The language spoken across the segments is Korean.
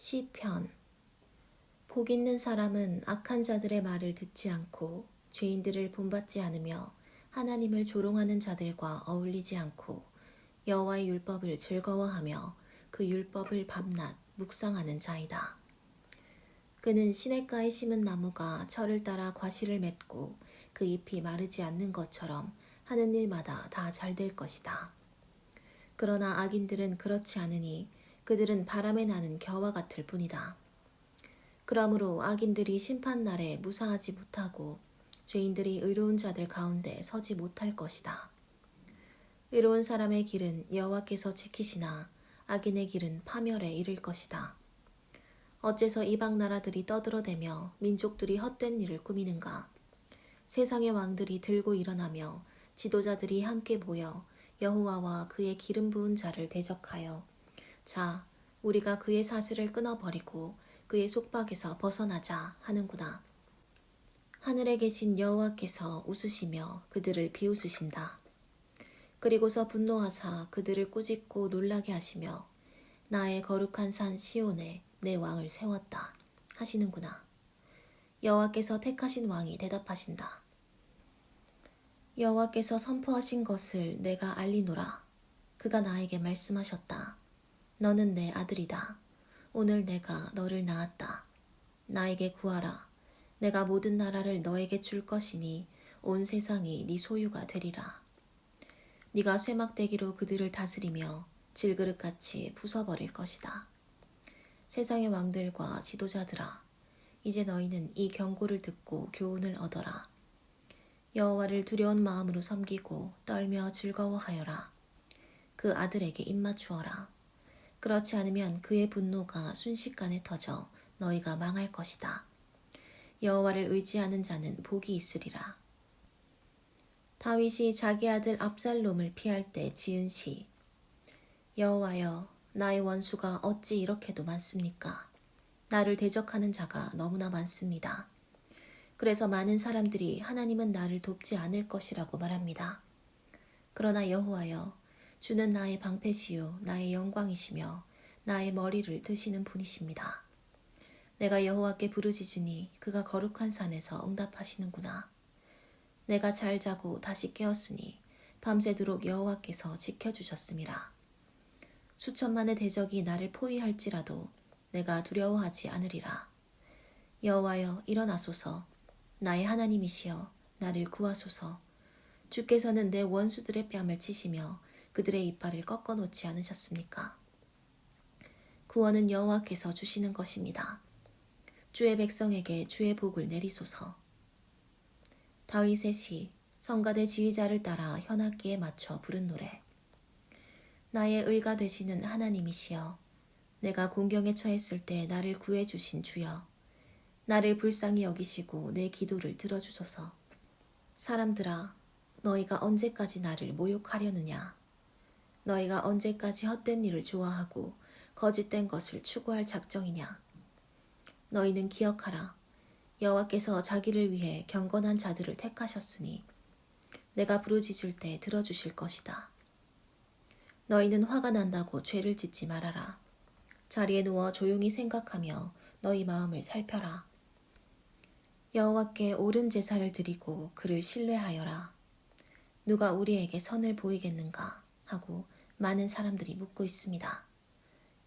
시편. 복 있는 사람은 악한 자들의 말을 듣지 않고 죄인들을 본받지 않으며 하나님을 조롱하는 자들과 어울리지 않고 여호와의 율법을 즐거워하며 그 율법을 밤낮 묵상하는 자이다. 그는 시냇가에 심은 나무가 철을 따라 과실을 맺고 그 잎이 마르지 않는 것처럼 하는 일마다 다 잘 될 것이다. 그러나 악인들은 그렇지 않으니 그들은 바람에 나는 겨와 같을 뿐이다. 그러므로 악인들이 심판날에 무사하지 못하고 죄인들이 의로운 자들 가운데 서지 못할 것이다. 의로운 사람의 길은 여호와께서 지키시나 악인의 길은 파멸에 이를 것이다. 어째서 이방 나라들이 떠들어대며 민족들이 헛된 일을 꾸미는가? 세상의 왕들이 들고 일어나며 지도자들이 함께 모여 여호와와 그의 기름 부은 자를 대적하여 자, 우리가 그의 사슬을 끊어버리고 그의 속박에서 벗어나자 하는구나. 하늘에 계신 여호와께서 웃으시며 그들을 비웃으신다. 그리고서 분노하사 그들을 꾸짖고 놀라게 하시며 나의 거룩한 산 시온에 내 왕을 세웠다 하시는구나. 여호와께서 택하신 왕이 대답하신다. 여호와께서 선포하신 것을 내가 알리노라. 그가 나에게 말씀하셨다. 너는 내 아들이다. 오늘 내가 너를 낳았다. 나에게 구하라. 내가 모든 나라를 너에게 줄 것이니 온 세상이 네 소유가 되리라. 네가 쇠막대기로 그들을 다스리며 질그릇같이 부숴버릴 것이다. 세상의 왕들과 지도자들아, 이제 너희는 이 경고를 듣고 교훈을 얻어라. 여호와를 두려운 마음으로 섬기고 떨며 즐거워하여라. 그 아들에게 입맞추어라. 그렇지 않으면 그의 분노가 순식간에 터져 너희가 망할 것이다. 여호와를 의지하는 자는 복이 있으리라. 다윗이 자기 아들 압살롬을 피할 때 지은 시. 여호와여, 나의 원수가 어찌 이렇게도 많습니까? 나를 대적하는 자가 너무나 많습니다. 그래서 많은 사람들이 하나님은 나를 돕지 않을 것이라고 말합니다. 그러나 여호와여, 주는 나의 방패시요 나의 영광이시며 나의 머리를 드시는 분이십니다. 내가 여호와께 부르짖으니 그가 거룩한 산에서 응답하시는구나. 내가 잘 자고 다시 깨었으니 밤새도록 여호와께서 지켜주셨음이라. 수천만의 대적이 나를 포위할지라도 내가 두려워하지 않으리라. 여호와여, 일어나소서. 나의 하나님이시여, 나를 구하소서. 주께서는 내 원수들의 뺨을 치시며 그들의 이빨을 꺾어놓지 않으셨습니까? 구원은 여호와께서 주시는 것입니다. 주의 백성에게 주의 복을 내리소서. 다윗의 시. 성가대 지휘자를 따라 현악기에 맞춰 부른 노래. 나의 의가 되시는 하나님이시여, 내가 공경에 처했을 때 나를 구해주신 주여, 나를 불쌍히 여기시고 내 기도를 들어주소서. 사람들아, 너희가 언제까지 나를 모욕하려느냐? 너희가 언제까지 헛된 일을 좋아하고 거짓된 것을 추구할 작정이냐? 너희는 기억하라. 여호와께서 자기를 위해 경건한 자들을 택하셨으니 내가 부르짖을 때 들어주실 것이다. 너희는 화가 난다고 죄를 짓지 말아라. 자리에 누워 조용히 생각하며 너희 마음을 살펴라. 여호와께 옳은 제사를 드리고 그를 신뢰하여라. 누가 우리에게 선을 보이겠는가 하고 많은 사람들이 묻고 있습니다.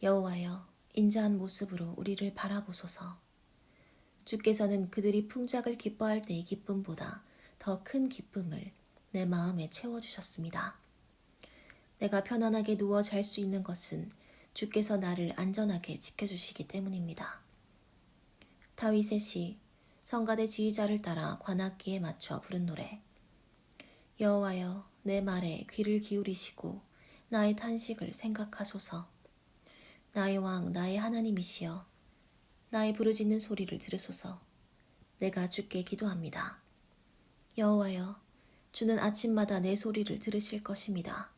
여호와여, 인자한 모습으로 우리를 바라보소서. 주께서는 그들이 풍작을 기뻐할 때의 기쁨보다 더 큰 기쁨을 내 마음에 채워주셨습니다. 내가 편안하게 누워 잘 수 있는 것은 주께서 나를 안전하게 지켜주시기 때문입니다. 다윗의 시. 성가대 지휘자를 따라 관악기에 맞춰 부른 노래. 여호와여, 내 말에 귀를 기울이시고 나의 탄식을 생각하소서. 나의 왕, 나의 하나님이시여, 나의 부르짖는 소리를 들으소서. 내가 주께 기도합니다. 여호와여, 주는 아침마다 내 소리를 들으실 것입니다.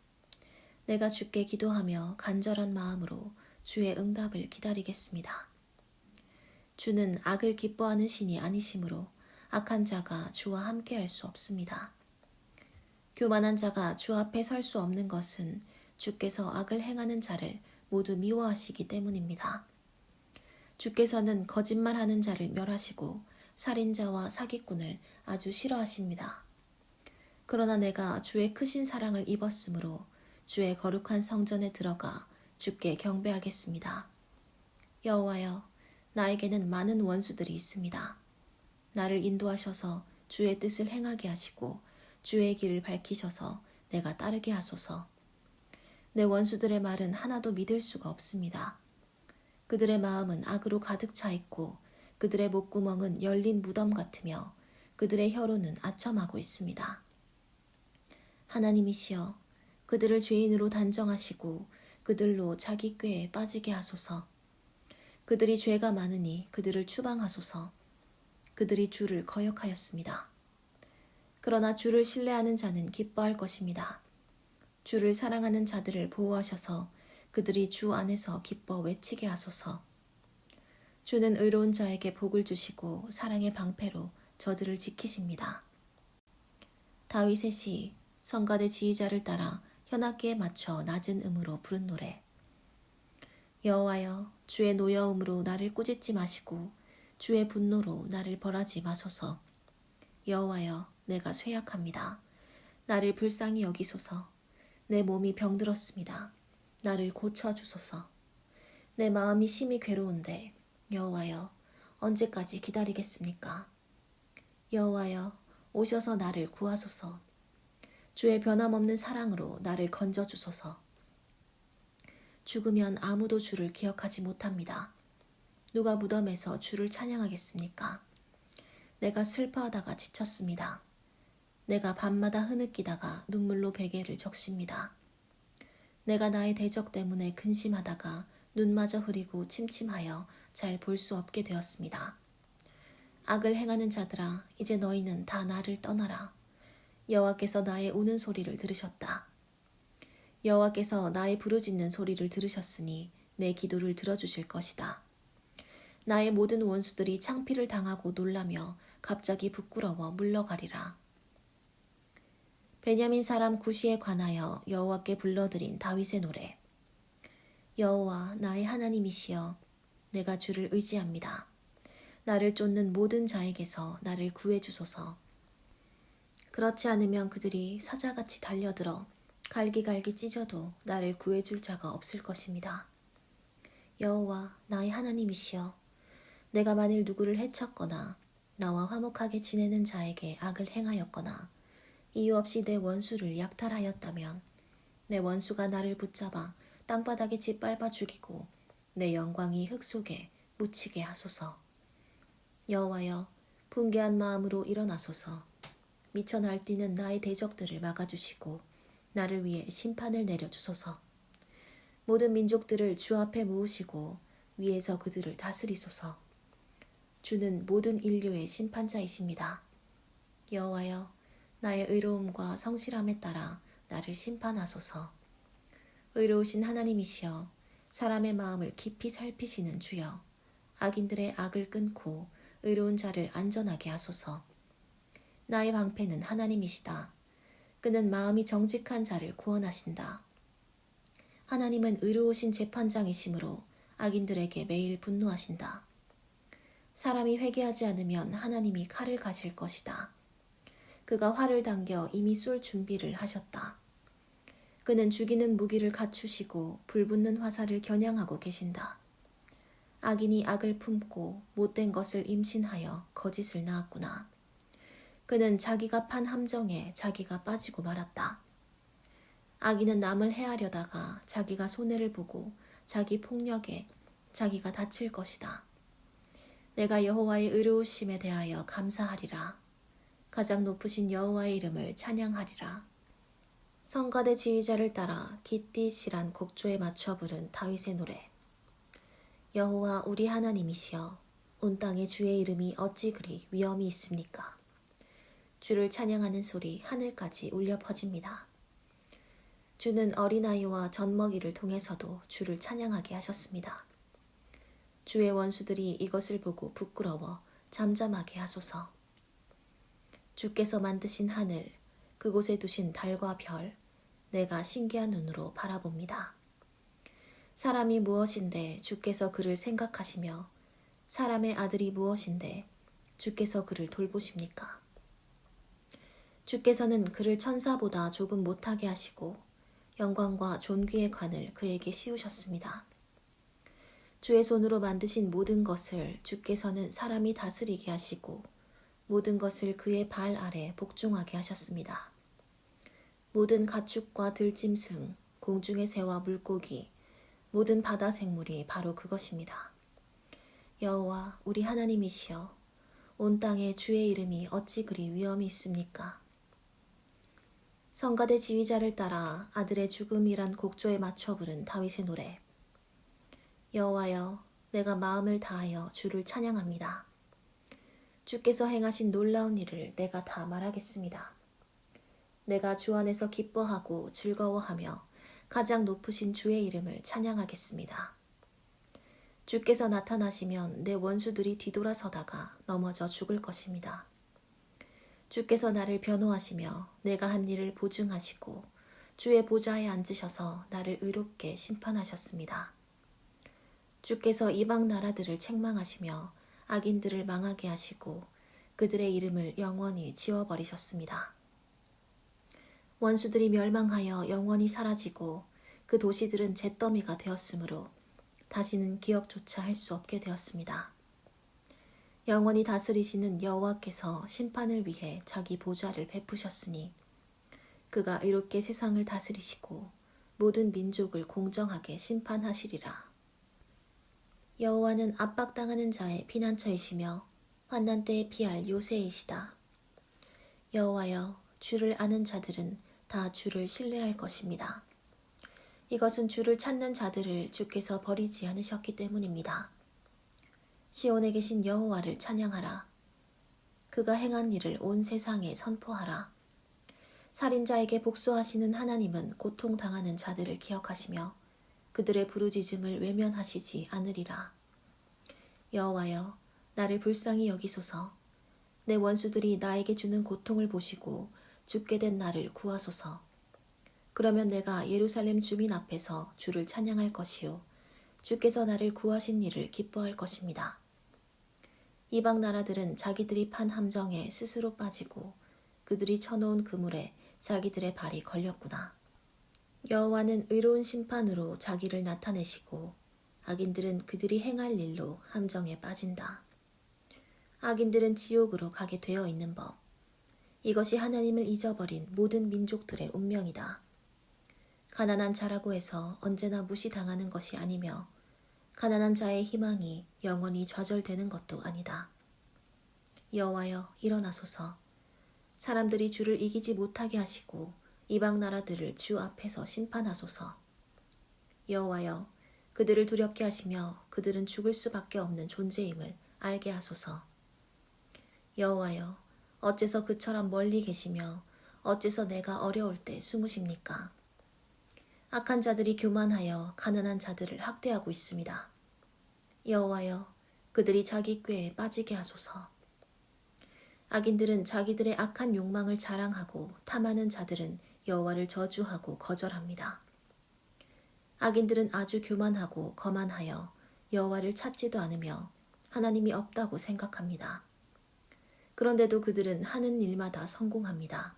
내가 주께 기도하며 간절한 마음으로 주의 응답을 기다리겠습니다. 주는 악을 기뻐하는 신이 아니시므로 악한 자가 주와 함께할 수 없습니다. 교만한 자가 주 앞에 설 수 없는 것은 주께서 악을 행하는 자를 모두 미워하시기 때문입니다. 주께서는 거짓말하는 자를 멸하시고 살인자와 사기꾼을 아주 싫어하십니다. 그러나 내가 주의 크신 사랑을 입었으므로 주의 거룩한 성전에 들어가 주께 경배하겠습니다. 여호와여, 나에게는 많은 원수들이 있습니다. 나를 인도하셔서 주의 뜻을 행하게 하시고 주의 길을 밝히셔서 내가 따르게 하소서. 내 원수들의 말은 하나도 믿을 수가 없습니다. 그들의 마음은 악으로 가득 차 있고 그들의 목구멍은 열린 무덤 같으며 그들의 혀로는 아첨하고 있습니다. 하나님이시여, 그들을 죄인으로 단정하시고 그들로 자기 꾀에 빠지게 하소서. 그들이 죄가 많으니 그들을 추방하소서. 그들이 주를 거역하였습니다. 그러나 주를 신뢰하는 자는 기뻐할 것입니다. 주를 사랑하는 자들을 보호하셔서 그들이 주 안에서 기뻐 외치게 하소서. 주는 의로운 자에게 복을 주시고 사랑의 방패로 저들을 지키십니다. 다윗의 시, 성가대 지휘자를 따라 현악기에 맞춰 낮은 음으로 부른 노래. 여호와여, 주의 노여움으로 나를 꾸짖지 마시고 주의 분노로 나를 벌하지 마소서. 여호와여, 내가 쇠약합니다. 나를 불쌍히 여기소서. 내 몸이 병들었습니다. 나를 고쳐주소서. 내 마음이 심히 괴로운데 여호와여, 언제까지 기다리겠습니까? 여호와여, 오셔서 나를 구하소서. 주의 변함없는 사랑으로 나를 건져주소서. 죽으면 아무도 주를 기억하지 못합니다. 누가 무덤에서 주를 찬양하겠습니까? 내가 슬퍼하다가 지쳤습니다. 내가 밤마다 흐느끼다가 눈물로 베개를 적십니다. 내가 나의 대적 때문에 근심하다가 눈마저 흐리고 침침하여 잘 볼 수 없게 되었습니다. 악을 행하는 자들아, 이제 너희는 다 나를 떠나라. 여호와께서 나의 우는 소리를 들으셨다. 여호와께서 나의 부르짖는 소리를 들으셨으니 내 기도를 들어주실 것이다. 나의 모든 원수들이 창피를 당하고 놀라며 갑자기 부끄러워 물러가리라. 베냐민 사람 구시에 관하여 여호와께 불러드린 다윗의 노래. 여호와 나의 하나님이시여, 내가 주를 의지합니다. 나를 쫓는 모든 자에게서 나를 구해주소서. 그렇지 않으면 그들이 사자같이 달려들어 갈기갈기 찢어도 나를 구해줄 자가 없을 것입니다. 여호와 나의 하나님이시여, 내가 만일 누구를 해쳤거나 나와 화목하게 지내는 자에게 악을 행하였거나 이유 없이 내 원수를 약탈하였다면 내 원수가 나를 붙잡아 땅바닥에 짓밟아 죽이고 내 영광이 흙 속에 묻히게 하소서. 여호와여, 분개한 마음으로 일어나소서. 미쳐 날뛰는 나의 대적들을 막아주시고 나를 위해 심판을 내려주소서. 모든 민족들을 주 앞에 모으시고 위에서 그들을 다스리소서. 주는 모든 인류의 심판자이십니다. 여호와여, 나의 의로움과 성실함에 따라 나를 심판하소서. 의로우신 하나님이시여, 사람의 마음을 깊이 살피시는 주여, 악인들의 악을 끊고 의로운 자를 안전하게 하소서. 나의 방패는 하나님이시다. 그는 마음이 정직한 자를 구원하신다. 하나님은 의로우신 재판장이시므로 악인들에게 매일 분노하신다. 사람이 회개하지 않으면 하나님이 칼을 가실 것이다. 그가 활을 당겨 이미 쏠 준비를 하셨다. 그는 죽이는 무기를 갖추시고 불붙는 화살을 겨냥하고 계신다. 악인이 악을 품고 못된 것을 임신하여 거짓을 낳았구나. 그는 자기가 판 함정에 자기가 빠지고 말았다. 악인은 남을 해하려다가 자기가 손해를 보고 자기 폭력에 자기가 다칠 것이다. 내가 여호와의 의로우심에 대하여 감사하리라. 가장 높으신 여호와의 이름을 찬양하리라. 성가대 지휘자를 따라 깃딧이란 곡조에 맞춰 부른 다윗의 노래. 여호와 우리 하나님이시여, 온 땅에 주의 이름이 어찌 그리 위엄이 있습니까? 주를 찬양하는 소리 하늘까지 울려 퍼집니다. 주는 어린아이와 젖먹이를 통해서도 주를 찬양하게 하셨습니다. 주의 원수들이 이것을 보고 부끄러워 잠잠하게 하소서. 주께서 만드신 하늘, 그곳에 두신 달과 별, 내가 신기한 눈으로 바라봅니다. 사람이 무엇인데 주께서 그를 생각하시며 사람의 아들이 무엇인데 주께서 그를 돌보십니까? 주께서는 그를 천사보다 조금 못하게 하시고 영광과 존귀의 관을 그에게 씌우셨습니다. 주의 손으로 만드신 모든 것을 주께서는 사람이 다스리게 하시고 모든 것을 그의 발 아래 복종하게 하셨습니다. 모든 가축과 들짐승, 공중의 새와 물고기, 모든 바다 생물이 바로 그것입니다. 여호와 우리 하나님이시여, 온 땅에 주의 이름이 어찌 그리 위엄이 있습니까? 성가대 지휘자를 따라 아들의 죽음이란 곡조에 맞춰 부른 다윗의 노래. 여호와여, 내가 마음을 다하여 주를 찬양합니다. 주께서 행하신 놀라운 일을 내가 다 말하겠습니다. 내가 주 안에서 기뻐하고 즐거워하며 가장 높으신 주의 이름을 찬양하겠습니다. 주께서 나타나시면 내 원수들이 뒤돌아서다가 넘어져 죽을 것입니다. 주께서 나를 변호하시며 내가 한 일을 보증하시고 주의 보좌에 앉으셔서 나를 의롭게 심판하셨습니다. 주께서 이방 나라들을 책망하시며 악인들을 망하게 하시고 그들의 이름을 영원히 지워버리셨습니다. 원수들이 멸망하여 영원히 사라지고 그 도시들은 잿더미가 되었으므로 다시는 기억조차 할 수 없게 되었습니다. 영원히 다스리시는 여호와께서 심판을 위해 자기 보좌를 베푸셨으니 그가 의롭게 세상을 다스리시고 모든 민족을 공정하게 심판하시리라. 여호와는 압박당하는 자의 피난처이시며 환난 때에 피할 요새이시다. 여호와여, 주를 아는 자들은 다 주를 신뢰할 것입니다. 이것은 주를 찾는 자들을 주께서 버리지 않으셨기 때문입니다. 시온에 계신 여호와를 찬양하라. 그가 행한 일을 온 세상에 선포하라. 살인자에게 복수하시는 하나님은 고통당하는 자들을 기억하시며 그들의 부르짖음을 외면하시지 않으리라. 여호와여, 나를 불쌍히 여기소서. 내 원수들이 나에게 주는 고통을 보시고 죽게 된 나를 구하소서. 그러면 내가 예루살렘 주민 앞에서 주를 찬양할 것이요 주께서 나를 구하신 일을 기뻐할 것입니다. 이방 나라들은 자기들이 판 함정에 스스로 빠지고 그들이 쳐놓은 그물에 자기들의 발이 걸렸구나. 여호와는 의로운 심판으로 자기를 나타내시고 악인들은 그들이 행할 일로 함정에 빠진다. 악인들은 지옥으로 가게 되어 있는 법. 이것이 하나님을 잊어버린 모든 민족들의 운명이다. 가난한 자라고 해서 언제나 무시당하는 것이 아니며 가난한 자의 희망이 영원히 좌절되는 것도 아니다. 여호와여, 일어나소서. 사람들이 주를 이기지 못하게 하시고 이방 나라들을 주 앞에서 심판하소서. 여호와여, 그들을 두렵게 하시며 그들은 죽을 수밖에 없는 존재임을 알게 하소서. 여호와여, 어째서 그처럼 멀리 계시며 어째서 내가 어려울 때 숨으십니까? 악한 자들이 교만하여 가난한 자들을 학대하고 있습니다. 여호와여, 그들이 자기 꾀에 빠지게 하소서. 악인들은 자기들의 악한 욕망을 자랑하고 탐하는 자들은 여호와를 저주하고 거절합니다. 악인들은 아주 교만하고 거만하여 여호와를 찾지도 않으며 하나님이 없다고 생각합니다. 그런데도 그들은 하는 일마다 성공합니다.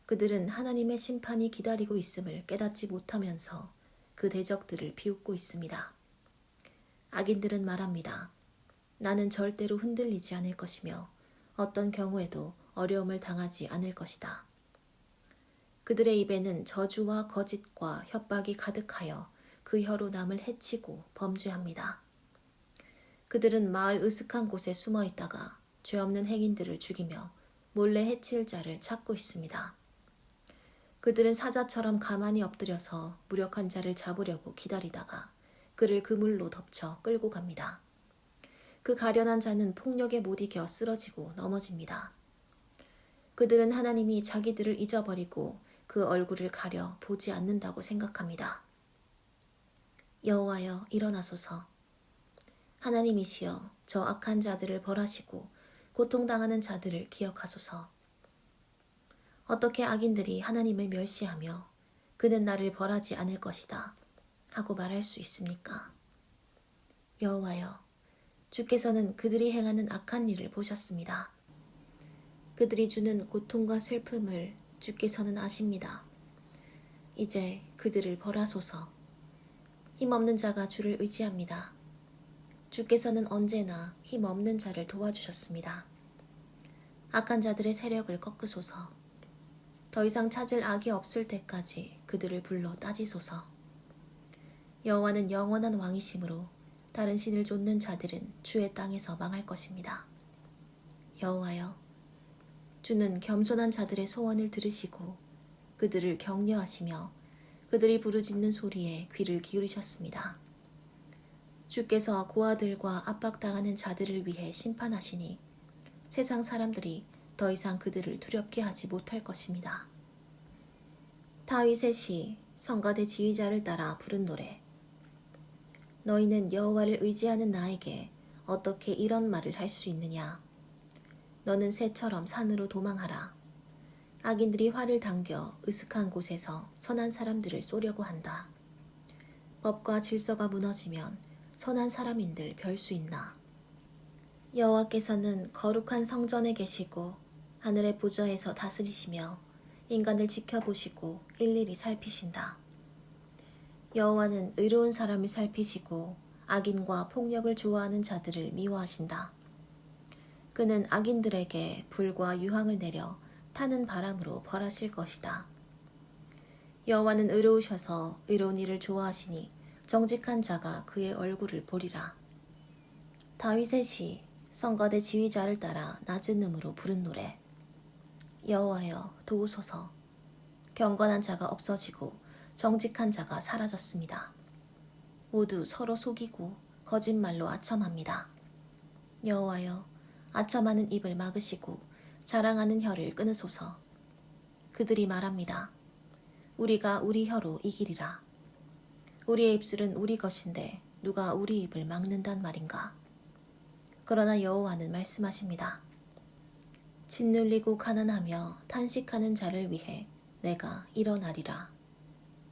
그들은 하나님의 심판이 기다리고 있음을 깨닫지 못하면서 그 대적들을 비웃고 있습니다. 악인들은 말합니다. 나는 절대로 흔들리지 않을 것이며 어떤 경우에도 어려움을 당하지 않을 것이다. 그들의 입에는 저주와 거짓과 협박이 가득하여 그 혀로 남을 해치고 범죄합니다. 그들은 마을 으슥한 곳에 숨어 있다가 죄 없는 행인들을 죽이며 몰래 해칠 자를 찾고 있습니다. 그들은 사자처럼 가만히 엎드려서 무력한 자를 잡으려고 기다리다가 그를 그물로 덮쳐 끌고 갑니다. 그 가련한 자는 폭력에 못 이겨 쓰러지고 넘어집니다. 그들은 하나님이 자기들을 잊어버리고 그 얼굴을 가려 보지 않는다고 생각합니다. 여호와여, 일어나소서. 하나님이시여, 저 악한 자들을 벌하시고 고통당하는 자들을 기억하소서. 어떻게 악인들이 하나님을 멸시하며 그는 나를 벌하지 않을 것이다 하고 말할 수 있습니까? 여호와여, 주께서는 그들이 행하는 악한 일을 보셨습니다. 그들이 주는 고통과 슬픔을 주께서는 아십니다. 이제 그들을 벌하소서. 힘없는 자가 주를 의지합니다. 주께서는 언제나 힘없는 자를 도와주셨습니다. 악한 자들의 세력을 꺾으소서. 더 이상 찾을 악이 없을 때까지 그들을 불러 따지소서. 여호와는 영원한 왕이시므로 다른 신을 좇는 자들은 주의 땅에서 망할 것입니다. 여호와여, 주는 겸손한 자들의 소원을 들으시고 그들을 격려하시며 그들이 부르짖는 소리에 귀를 기울이셨습니다. 주께서 고아들과 압박당하는 자들을 위해 심판하시니 세상 사람들이 더 이상 그들을 두렵게 하지 못할 것입니다. 다윗의 시, 성가대 지휘자를 따라 부른 노래. 너희는 여호와를 의지하는 나에게 어떻게 이런 말을 할 수 있느냐. 너는 새처럼 산으로 도망하라. 악인들이 활을 당겨 으슥한 곳에서 선한 사람들을 쏘려고 한다. 법과 질서가 무너지면 선한 사람인들 별 수 있나. 여호와께서는 거룩한 성전에 계시고 하늘의 보좌에서 다스리시며 인간을 지켜보시고 일일이 살피신다. 여호와는 의로운 사람을 살피시고 악인과 폭력을 좋아하는 자들을 미워하신다. 그는 악인들에게 불과 유황을 내려 타는 바람으로 벌하실 것이다. 여호와는 의로우셔서 의로운 일을 좋아하시니 정직한 자가 그의 얼굴을 보리라. 다윗의 시, 성가대 지휘자를 따라 낮은 음으로 부른 노래. 여호와여, 도우소서. 경건한 자가 없어지고 정직한 자가 사라졌습니다. 모두 서로 속이고 거짓말로 아첨합니다. 여호와여, 아첨하는 입을 막으시고 자랑하는 혀를 끊으소서. 그들이 말합니다. 우리가 우리 혀로 이기리라. 우리의 입술은 우리 것인데 누가 우리 입을 막는단 말인가. 그러나 여호와는 말씀하십니다. 짓눌리고 가난하며 탄식하는 자를 위해 내가 일어나리라.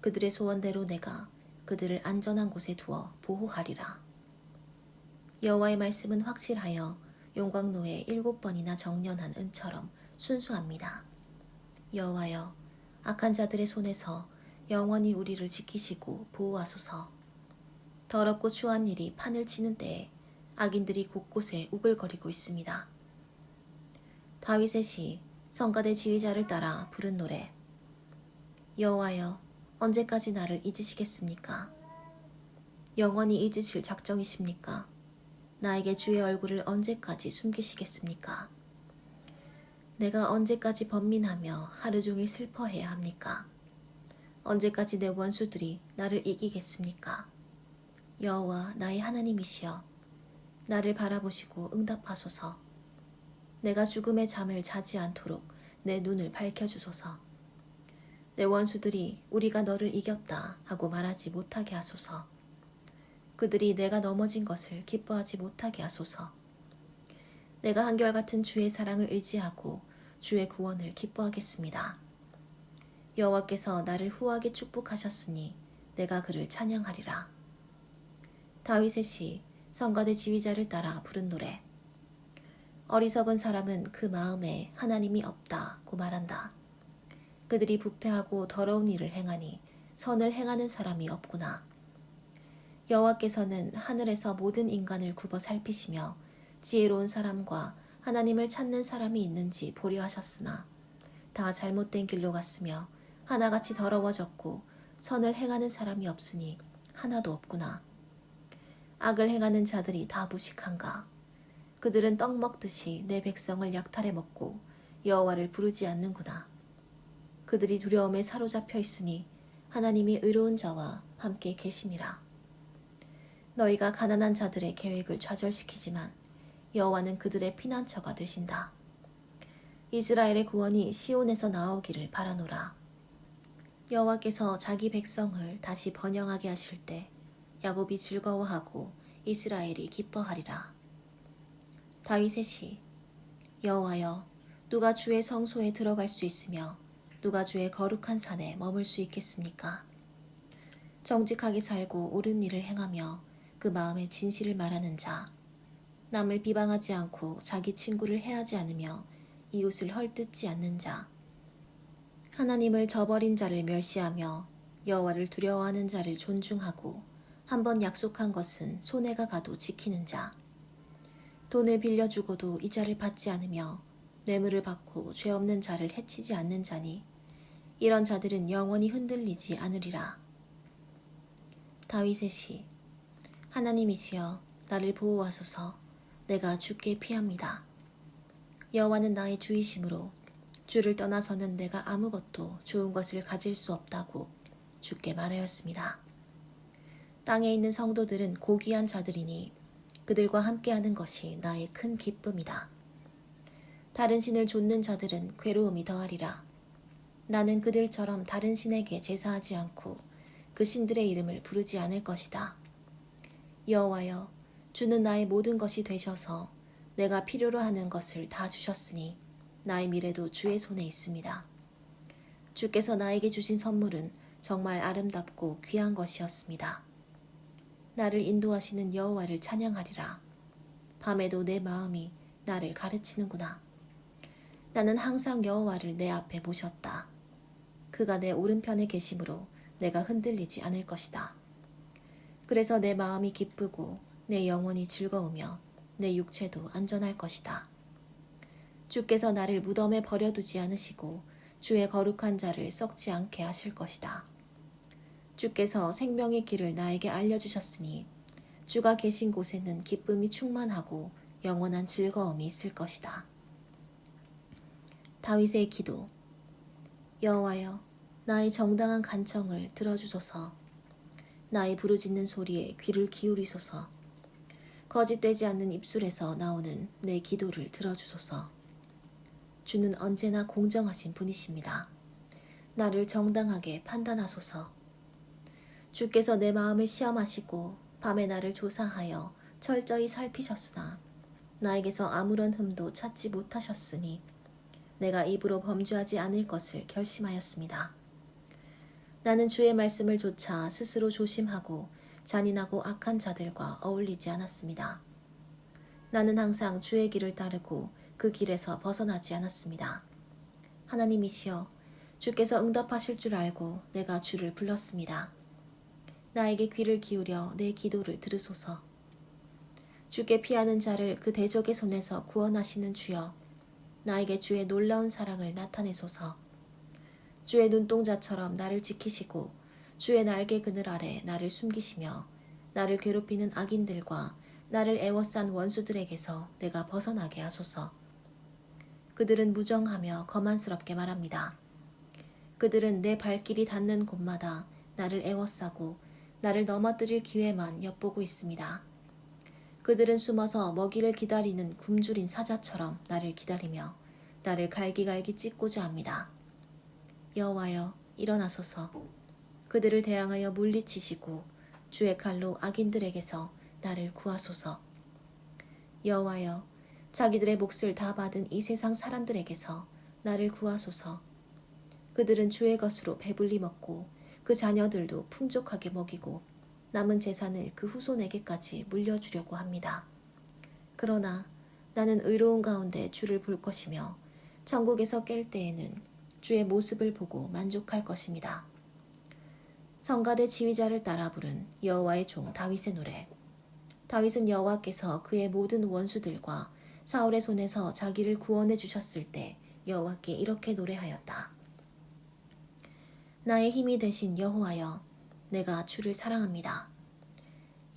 그들의 소원대로 내가 그들을 안전한 곳에 두어 보호하리라. 여호와의 말씀은 확실하여 용광로에 7번이나 정련한 은처럼 순수합니다. 여호와여, 악한 자들의 손에서 영원히 우리를 지키시고 보호하소서. 더럽고 추한 일이 판을 치는 때에 악인들이 곳곳에 우글거리고 있습니다. 다윗의 시, 성가대 지휘자를 따라 부른 노래. 여호와여, 언제까지 나를 잊으시겠습니까? 영원히 잊으실 작정이십니까? 나에게 주의 얼굴을 언제까지 숨기시겠습니까? 내가 언제까지 번민하며 하루 종일 슬퍼해야 합니까? 언제까지 내 원수들이 나를 이기겠습니까? 여호와 나의 하나님이시여, 나를 바라보시고 응답하소서. 내가 죽음의 잠을 자지 않도록 내 눈을 밝혀주소서. 내 원수들이 우리가 너를 이겼다 하고 말하지 못하게 하소서. 그들이 내가 넘어진 것을 기뻐하지 못하게 하소서. 내가 한결같은 주의 사랑을 의지하고 주의 구원을 기뻐하겠습니다. 여호와께서 나를 후하게 축복하셨으니 내가 그를 찬양하리라. 다윗의 시, 성가대 지휘자를 따라 부른 노래. 어리석은 사람은 그 마음에 하나님이 없다고 말한다. 그들이 부패하고 더러운 일을 행하니 선을 행하는 사람이 없구나. 여호와께서는 하늘에서 모든 인간을 굽어 살피시며 지혜로운 사람과 하나님을 찾는 사람이 있는지 보려 하셨으나 다 잘못된 길로 갔으며 하나같이 더러워졌고 선을 행하는 사람이 없으니 하나도 없구나. 악을 행하는 자들이 다 무식한가. 그들은 떡 먹듯이 내 백성을 약탈해 먹고 여호와를 부르지 않는구나. 그들이 두려움에 사로잡혀 있으니 하나님이 의로운 자와 함께 계심이라. 너희가 가난한 자들의 계획을 좌절시키지만 여호와는 그들의 피난처가 되신다. 이스라엘의 구원이 시온에서 나오기를 바라노라. 여호와께서 자기 백성을 다시 번영하게 하실 때 야곱이 즐거워하고 이스라엘이 기뻐하리라. 다윗의 시. 여호와여, 누가 주의 성소에 들어갈 수 있으며 누가 주의 거룩한 산에 머물 수 있겠습니까? 정직하게 살고 옳은 일을 행하며 그 마음의 진실을 말하는 자, 남을 비방하지 않고 자기 친구를 해하지 않으며 이웃을 헐뜯지 않는 자, 하나님을 저버린 자를 멸시하며 여호와를 두려워하는 자를 존중하고 한번 약속한 것은 손해가 가도 지키는 자, 돈을 빌려주고도 이자를 받지 않으며 뇌물을 받고 죄 없는 자를 해치지 않는 자니 이런 자들은 영원히 흔들리지 않으리라. 다윗의 시. 하나님이시여 나를 보호하소서. 내가 주께 피합니다. 여호와는 나의 주이심으로 주를 떠나서는 내가 아무것도 좋은 것을 가질 수 없다고 주께 말하였습니다. 땅에 있는 성도들은 고귀한 자들이니 그들과 함께하는 것이 나의 큰 기쁨이다. 다른 신을 좇는 자들은 괴로움이 더하리라. 나는 그들처럼 다른 신에게 제사하지 않고 그 신들의 이름을 부르지 않을 것이다. 여호와여, 주는 나의 모든 것이 되셔서 내가 필요로 하는 것을 다 주셨으니 나의 미래도 주의 손에 있습니다. 주께서 나에게 주신 선물은 정말 아름답고 귀한 것이었습니다. 나를 인도하시는 여호와를 찬양하리라. 밤에도 내 마음이 나를 가르치는구나. 나는 항상 여호와를 내 앞에 모셨다. 그가 내 오른편에 계심으로 내가 흔들리지 않을 것이다. 그래서 내 마음이 기쁘고 내 영혼이 즐거우며 내 육체도 안전할 것이다. 주께서 나를 무덤에 버려두지 않으시고 주의 거룩한 자를 썩지 않게 하실 것이다. 주께서 생명의 길을 나에게 알려주셨으니 주가 계신 곳에는 기쁨이 충만하고 영원한 즐거움이 있을 것이다. 다윗의 기도. 여호와여, 나의 정당한 간청을 들어주소서. 나의 부르짖는 소리에 귀를 기울이소서. 거짓되지 않는 입술에서 나오는 내 기도를 들어주소서. 주는 언제나 공정하신 분이십니다. 나를 정당하게 판단하소서. 주께서 내 마음을 시험하시고 밤에 나를 조사하여 철저히 살피셨으나 나에게서 아무런 흠도 찾지 못하셨으니 내가 입으로 범죄하지 않을 것을 결심하였습니다. 나는 주의 말씀을 조차 스스로 조심하고 잔인하고 악한 자들과 어울리지 않았습니다. 나는 항상 주의 길을 따르고 그 길에서 벗어나지 않았습니다. 하나님이시여, 주께서 응답하실 줄 알고 내가 주를 불렀습니다. 나에게 귀를 기울여 내 기도를 들으소서. 주께 피하는 자를 그 대적의 손에서 구원하시는 주여, 나에게 주의 놀라운 사랑을 나타내소서. 주의 눈동자처럼 나를 지키시고 주의 날개 그늘 아래 나를 숨기시며 나를 괴롭히는 악인들과 나를 애워싼 원수들에게서 내가 벗어나게 하소서. 그들은 무정하며 거만스럽게 말합니다. 그들은 내 발길이 닿는 곳마다 나를 애워싸고 나를 넘어뜨릴 기회만 엿보고 있습니다. 그들은 숨어서 먹이를 기다리는 굶주린 사자처럼 나를 기다리며 나를 갈기갈기 찢고자 합니다. 여호와여, 일어나소서. 그들을 대항하여 물리치시고 주의 칼로 악인들에게서 나를 구하소서. 여호와여, 자기들의 몫을 다 받은 이 세상 사람들에게서 나를 구하소서. 그들은 주의 것으로 배불리 먹고 그 자녀들도 풍족하게 먹이고 남은 재산을 그 후손에게까지 물려주려고 합니다. 그러나 나는 의로운 가운데 주를 볼 것이며 천국에서 깰 때에는 주의 모습을 보고 만족할 것입니다. 성가대 지휘자를 따라 부른 여호와의 종 다윗의 노래. 다윗은 여호와께서 그의 모든 원수들과 사울의 손에서 자기를 구원해 주셨을 때 여호와께 이렇게 노래하였다. 나의 힘이 되신 여호와여, 내가 주를 사랑합니다.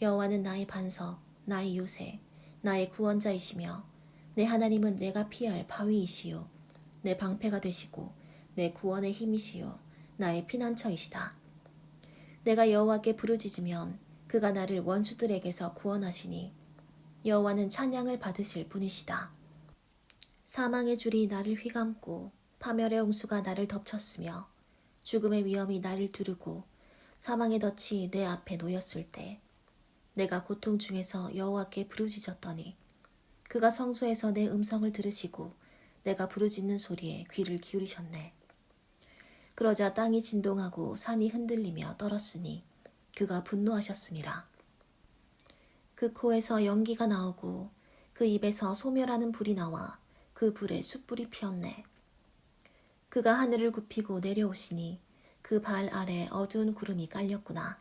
여호와는 나의 반석, 나의 요새, 나의 구원자이시며 내 하나님은 내가 피할 바위이시요 내 방패가 되시고 내 구원의 힘이시요 나의 피난처이시다. 내가 여호와께 부르짖으면 그가 나를 원수들에게서 구원하시니 여호와는 찬양을 받으실 분이시다. 사망의 줄이 나를 휘감고 파멸의 홍수가 나를 덮쳤으며 죽음의 위험이 나를 두르고 사망의 덫이 내 앞에 놓였을 때 내가 고통 중에서 여호와께 부르짖었더니 그가 성소에서 내 음성을 들으시고 내가 부르짖는 소리에 귀를 기울이셨네. 그러자 땅이 진동하고 산이 흔들리며 떨었으니 그가 분노하셨음이라. 그 코에서 연기가 나오고 그 입에서 소멸하는 불이 나와 그 불에 숯불이 피었네. 그가 하늘을 굽히고 내려오시니 그 발 아래 어두운 구름이 깔렸구나.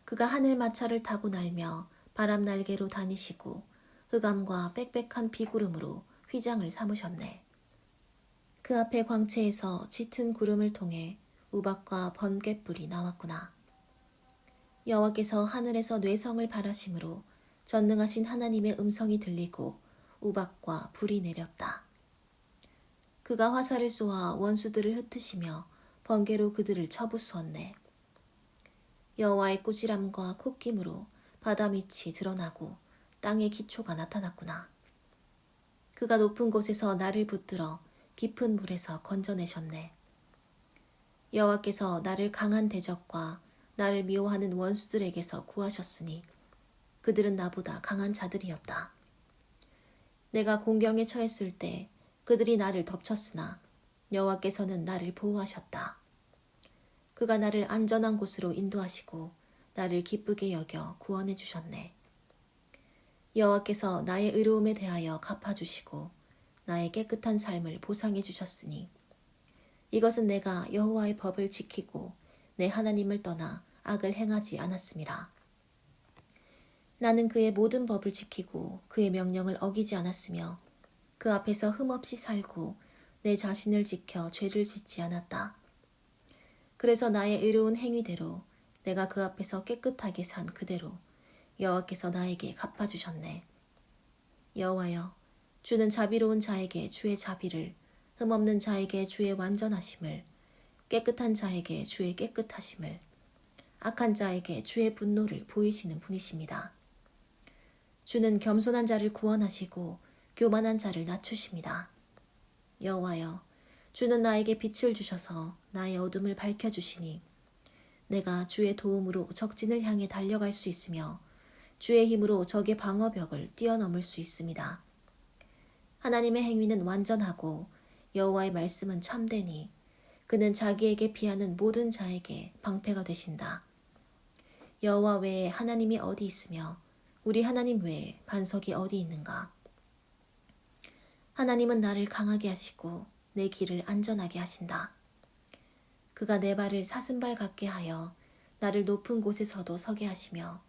그가 하늘 마차를 타고 날며 바람 날개로 다니시고 흑암과 빽빽한 비구름으로 휘장을 삼으셨네. 그 앞에 광채에서 짙은 구름을 통해 우박과 번갯불이 나왔구나. 여호와께서 하늘에서 뇌성을 바라심으로 전능하신 하나님의 음성이 들리고 우박과 불이 내렸다. 그가 화살을 쏘아 원수들을 흩으시며 번개로 그들을 쳐부수었네. 여호와의 꾸지람과 콧김으로 바다 밑이 드러나고 땅의 기초가 나타났구나. 그가 높은 곳에서 나를 붙들어 깊은 물에서 건져내셨네. 여호와께서 나를 강한 대적과 나를 미워하는 원수들에게서 구하셨으니 그들은 나보다 강한 자들이었다. 내가 공경에 처했을 때 그들이 나를 덮쳤으나 여호와께서는 나를 보호하셨다. 그가 나를 안전한 곳으로 인도하시고 나를 기쁘게 여겨 구원해 주셨네. 여호와께서 나의 의로움에 대하여 갚아주시고 나의 깨끗한 삶을 보상해 주셨으니 이것은 내가 여호와의 법을 지키고 내 하나님을 떠나 악을 행하지 않았음이라. 나는 그의 모든 법을 지키고 그의 명령을 어기지 않았으며 그 앞에서 흠없이 살고 내 자신을 지켜 죄를 짓지 않았다. 그래서 나의 의로운 행위대로 내가 그 앞에서 깨끗하게 산 그대로 여호와께서 나에게 갚아주셨네. 여호와여, 주는 자비로운 자에게 주의 자비를, 흠없는 자에게 주의 완전하심을, 깨끗한 자에게 주의 깨끗하심을, 악한 자에게 주의 분노를 보이시는 분이십니다. 주는 겸손한 자를 구원하시고 교만한 자를 낮추십니다. 여호와여, 주는 나에게 빛을 주셔서 나의 어둠을 밝혀주시니 내가 주의 도움으로 적진을 향해 달려갈 수 있으며 주의 힘으로 적의 방어벽을 뛰어넘을 수 있습니다. 하나님의 행위는 완전하고 여호와의 말씀은 참되니 그는 자기에게 피하는 모든 자에게 방패가 되신다. 여호와 외에 하나님이 어디 있으며 우리 하나님 외에 반석이 어디 있는가? 하나님은 나를 강하게 하시고 내 길을 안전하게 하신다. 그가 내 발을 사슴발 같게 하여 나를 높은 곳에서도 서게 하시며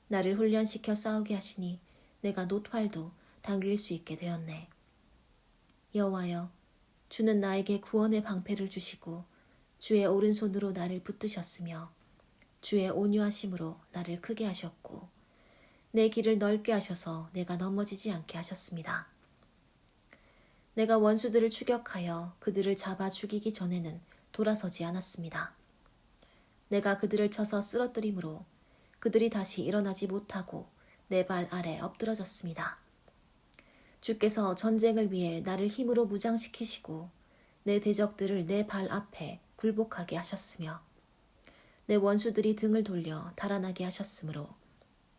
나를 훈련시켜 싸우게 하시니 내가 놋활도 당길 수 있게 되었네. 여호와여, 주는 나에게 구원의 방패를 주시고 주의 오른손으로 나를 붙드셨으며 주의 온유하심으로 나를 크게 하셨고 내 길을 넓게 하셔서 내가 넘어지지 않게 하셨습니다. 내가 원수들을 추격하여 그들을 잡아 죽이기 전에는 돌아서지 않았습니다. 내가 그들을 쳐서 쓰러뜨림으로 그들이 다시 일어나지 못하고 내 발 아래 엎드러졌습니다. 주께서 전쟁을 위해 나를 힘으로 무장시키시고 내 대적들을 내 발 앞에 굴복하게 하셨으며 내 원수들이 등을 돌려 달아나게 하셨으므로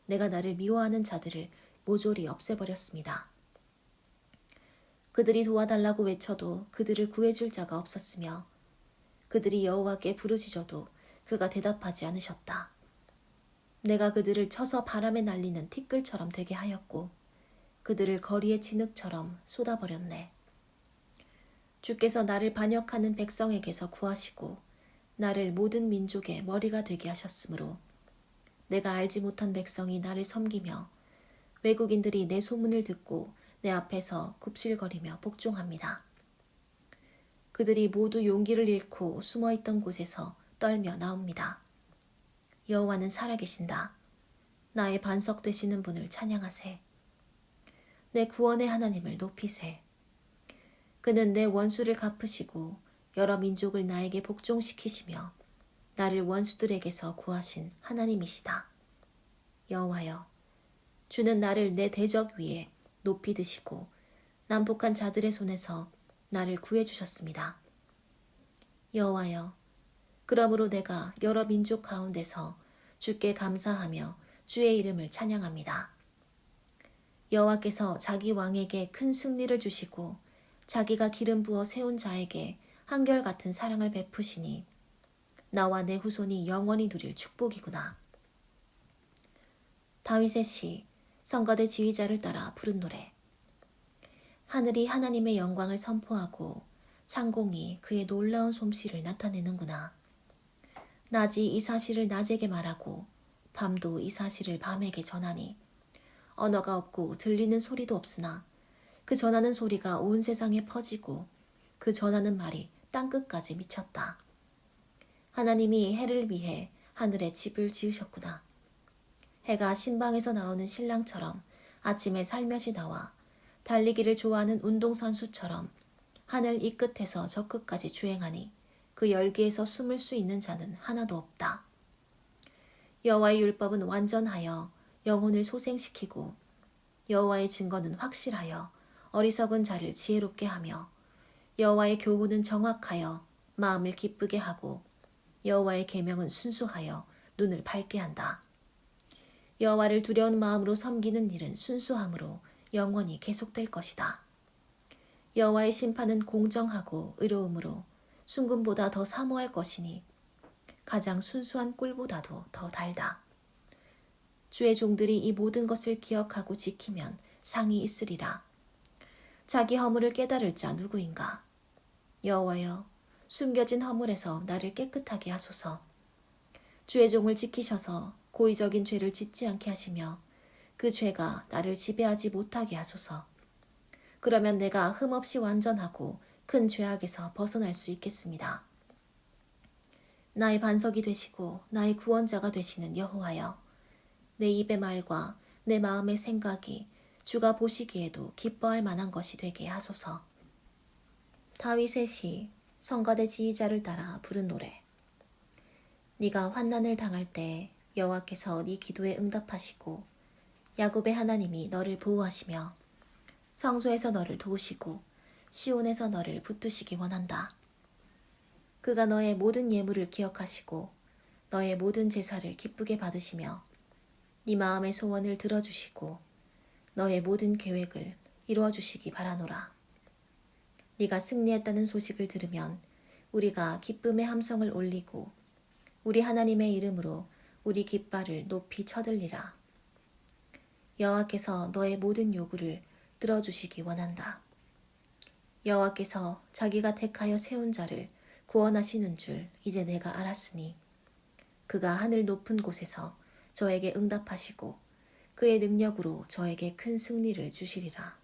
내가 나를 미워하는 자들을 모조리 없애버렸습니다. 그들이 도와달라고 외쳐도 그들을 구해줄 자가 없었으며 그들이 여호와께 부르짖어도 그가 대답하지 않으셨다. 내가 그들을 쳐서 바람에 날리는 티끌처럼 되게 하였고 그들을 거리의 진흙처럼 쏟아버렸네. 주께서 나를 반역하는 백성에게서 구하시고 나를 모든 민족의 머리가 되게 하셨으므로 내가 알지 못한 백성이 나를 섬기며 외국인들이 내 소문을 듣고 내 앞에서 굽실거리며 복종합니다. 그들이 모두 용기를 잃고 숨어있던 곳에서 떨며 나옵니다. 여호와는 살아계신다. 나의 반석 되시는 분을 찬양하세. 내 구원의 하나님을 높이세. 그는 내 원수를 갚으시고 여러 민족을 나에게 복종시키시며 나를 원수들에게서 구하신 하나님이시다. 여호와여, 주는 나를 내 대적 위에 높이 드시고 난폭한 자들의 손에서 나를 구해주셨습니다. 여호와여, 그러므로 내가 여러 민족 가운데서 주께 감사하며 주의 이름을 찬양합니다. 여호와께서 자기 왕에게 큰 승리를 주시고 자기가 기름 부어 세운 자에게 한결같은 사랑을 베푸시니 나와 내 후손이 영원히 누릴 축복이구나. 다윗의 시, 성가대 지휘자를 따라 부른 노래. 하늘이 하나님의 영광을 선포하고 창공이 그의 놀라운 솜씨를 나타내는구나. 낮이 이 사실을 낮에게 말하고 밤도 이 사실을 밤에게 전하니 언어가 없고 들리는 소리도 없으나 그 전하는 소리가 온 세상에 퍼지고 그 전하는 말이 땅끝까지 미쳤다. 하나님이 해를 위해 하늘에 집을 지으셨구나. 해가 신방에서 나오는 신랑처럼 아침에 살며시 나와 달리기를 좋아하는 운동선수처럼 하늘 이 끝에서 저 끝까지 주행하니 그 열기에서 숨을 수 있는 자는 하나도 없다. 여호와의 율법은 완전하여 영혼을 소생시키고 여호와의 증거는 확실하여 어리석은 자를 지혜롭게 하며 여호와의 교훈은 정확하여 마음을 기쁘게 하고 여호와의 계명은 순수하여 눈을 밝게 한다. 여호와를 두려운 마음으로 섬기는 일은 순수함으로 영원히 계속될 것이다. 여호와의 심판은 공정하고 의로움으로 순금보다 더 사모할 것이니 가장 순수한 꿀보다도 더 달다. 주의 종들이 이 모든 것을 기억하고 지키면 상이 있으리라. 자기 허물을 깨달을 자 누구인가? 여호와여, 숨겨진 허물에서 나를 깨끗하게 하소서. 주의 종을 지키셔서 고의적인 죄를 짓지 않게 하시며 그 죄가 나를 지배하지 못하게 하소서. 그러면 내가 흠없이 완전하고 큰 죄악에서 벗어날 수 있겠습니다. 나의 반석이 되시고 나의 구원자가 되시는 여호와여, 내 입의 말과 내 마음의 생각이 주가 보시기에도 기뻐할 만한 것이 되게 하소서. 다윗의 시, 성가대 지휘자를 따라 부른 노래. 네가 환난을 당할 때 여호와께서 네 기도에 응답하시고 야곱의 하나님이 너를 보호하시며 성소에서 너를 도우시고 시온에서 너를 붙드시기 원한다. 그가 너의 모든 예물을 기억하시고 너의 모든 제사를 기쁘게 받으시며 네 마음의 소원을 들어주시고 너의 모든 계획을 이루어주시기 바라노라. 네가 승리했다는 소식을 들으면 우리가 기쁨의 함성을 올리고 우리 하나님의 이름으로 우리 깃발을 높이 쳐들리라. 여호와께서 너의 모든 요구를 들어주시기 원한다. 여호와께서 자기가 택하여 세운 자를 구원하시는 줄 이제 내가 알았으니 그가 하늘 높은 곳에서 저에게 응답하시고 그의 능력으로 저에게 큰 승리를 주시리라.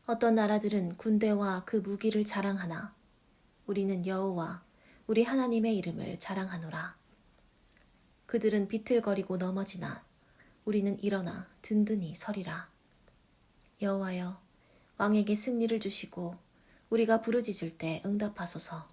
어떤 나라들은 군대와 그 무기를 자랑하나 우리는 여호와 우리 하나님의 이름을 자랑하노라. 그들은 비틀거리고 넘어지나 우리는 일어나 든든히 서리라. 여호와여, 왕에게 승리를 주시고 우리가 부르짖을 때 응답하소서.